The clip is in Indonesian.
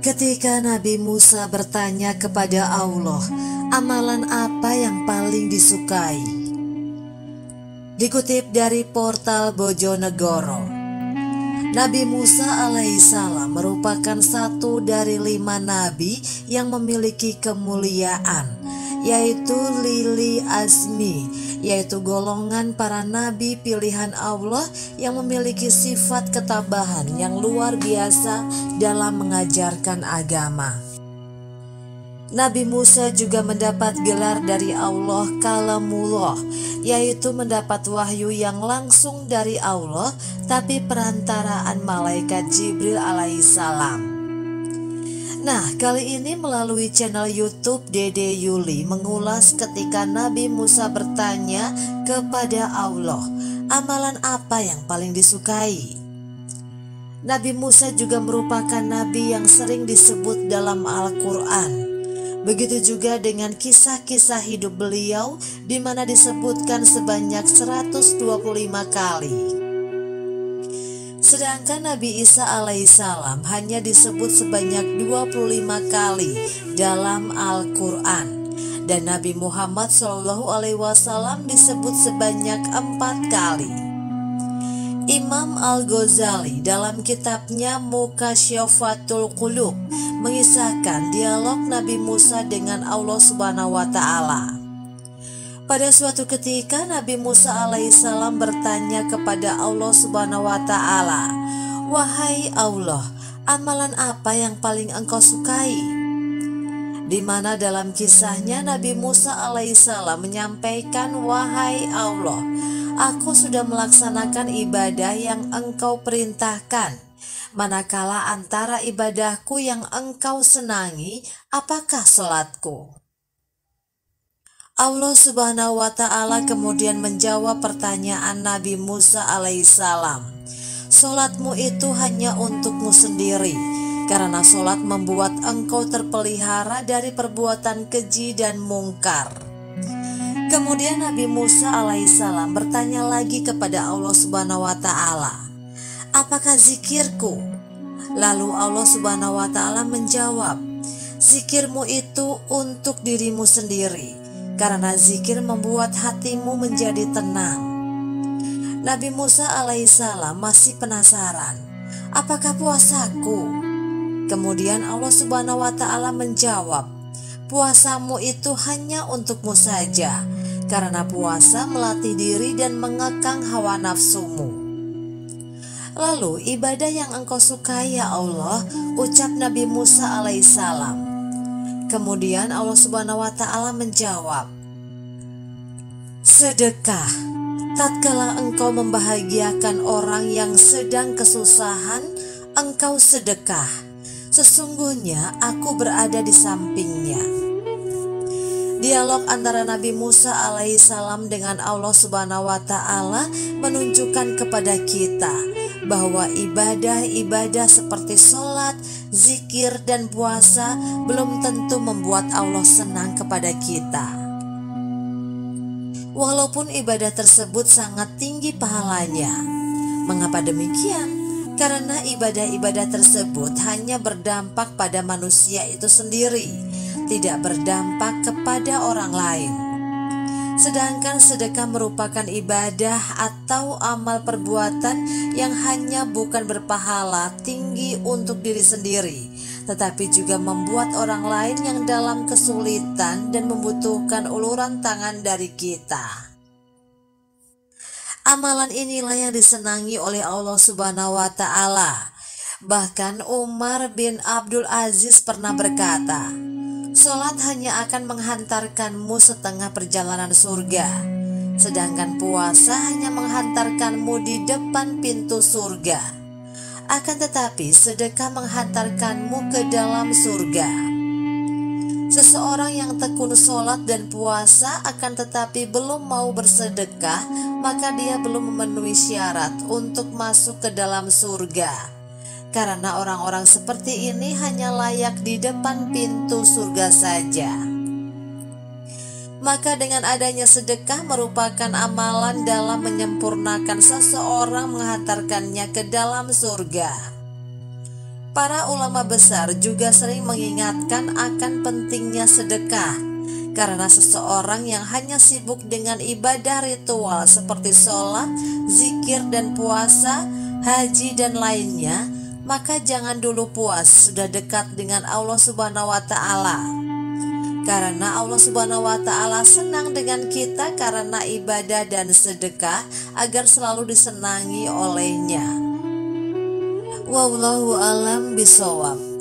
Ketika Nabi Musa bertanya kepada Allah, amalan apa yang paling disukai? Dikutip dari portal Bojonegoro, Nabi Musa alaihissalam merupakan satu dari 5 nabi yang memiliki kemuliaan, yaitu Lili Azmi, yaitu golongan para nabi pilihan Allah yang memiliki sifat ketabahan yang luar biasa dalam mengajarkan agama. Nabi Musa juga mendapat gelar dari Allah Kalamullah, yaitu mendapat wahyu yang langsung dari Allah tapi perantaraan malaikat Jibril alaihissalam. Nah, kali ini melalui channel YouTube Dede Yuli mengulas ketika Nabi Musa bertanya kepada Allah, amalan apa yang paling disukai? Nabi Musa juga merupakan nabi yang sering disebut dalam Al-Quran. Begitu juga dengan kisah-kisah hidup beliau di mana disebutkan sebanyak 125 kali. Sedangkan Nabi Isa alaihissalam hanya disebut sebanyak 25 kali dalam Al-Quran. Dan Nabi Muhammad SAW disebut sebanyak 4 kali. Imam Al-Ghazali dalam kitabnya Mukasyafatul Qulub mengisahkan dialog Nabi Musa dengan Allah Subhanahu wa Ta'ala. Pada suatu ketika Nabi Musa alaihissalam bertanya kepada Allah Subhanahu wa Ta'ala, "Wahai Allah, amalan apa yang paling engkau sukai?" Di mana dalam kisahnya Nabi Musa alaihissalam menyampaikan, "Wahai Allah, aku sudah melaksanakan ibadah yang engkau perintahkan. Manakala antara ibadahku yang engkau senangi, apakah salatku?" Allah Subhanahu wa Ta'ala kemudian menjawab pertanyaan Nabi Musa alaihissalam, "Salatmu itu hanya untukmu sendiri, karena salat membuat engkau terpelihara dari perbuatan keji dan mungkar." Kemudian Nabi Musa alaihissalam bertanya lagi kepada Allah Subhanahu wa Ta'ala, "Apakah zikirku?" Lalu Allah Subhanahu wa Ta'ala menjawab, "Zikirmu itu untuk dirimu sendiri, karena zikir membuat hatimu menjadi tenang." Nabi Musa alaihissalam masih penasaran, "Apakah puasaku?" Kemudian Allah Subhanahu wa Ta'ala menjawab, "Puasamu itu hanya untukmu saja, karena puasa melatih diri dan mengekang hawa nafsumu." Lalu, ibadah yang engkau sukai ya Allah, ucap Nabi Musa alaihissalam. Kemudian Allah Subhanahu wa Ta'ala menjawab, "Sedekah. Tatkala engkau membahagiakan orang yang sedang kesusahan, engkau sedekah. Sesungguhnya aku berada di sampingnya." Dialog antara Nabi Musa alaihissalam dengan Allah Subhanahu wa Ta'ala menunjukkan kepada kita bahwa ibadah-ibadah seperti sholat, zikir, dan puasa belum tentu membuat Allah senang kepada kita. Walaupun ibadah tersebut sangat tinggi pahalanya. Mengapa demikian? Karena ibadah-ibadah tersebut hanya berdampak pada manusia itu sendiri, tidak berdampak kepada orang lain. Sedangkan sedekah merupakan ibadah atau amal perbuatan yang hanya bukan berpahala tinggi untuk diri sendiri, tetapi juga membuat orang lain yang dalam kesulitan dan membutuhkan uluran tangan dari kita. Amalan inilah yang disenangi oleh Allah Subhanahu wa Ta'ala. Bahkan Umar bin Abdul Aziz pernah berkata, "Salat hanya akan menghantarkanmu setengah perjalanan surga, sedangkan puasa hanya menghantarkanmu di depan pintu surga. Akan tetapi sedekah menghantarkanmu ke dalam surga." Seseorang yang tekun sholat dan puasa akan tetapi belum mau bersedekah, maka dia belum memenuhi syarat untuk masuk ke dalam surga. Karena orang-orang seperti ini hanya layak di depan pintu surga saja. Maka dengan adanya sedekah merupakan amalan dalam menyempurnakan seseorang, menghantarkannya ke dalam surga. Para ulama besar juga sering mengingatkan akan pentingnya sedekah, karena seseorang yang hanya sibuk dengan ibadah ritual seperti sholat, zikir dan puasa, haji dan lainnya, maka jangan dulu puas sudah dekat dengan Allah Subhanahu wa Ta'ala. Karena Allah Subhanahu wa Ta'ala senang dengan kita karena ibadah dan sedekah agar selalu disenangi olehnya. Wallahu alam bisawab.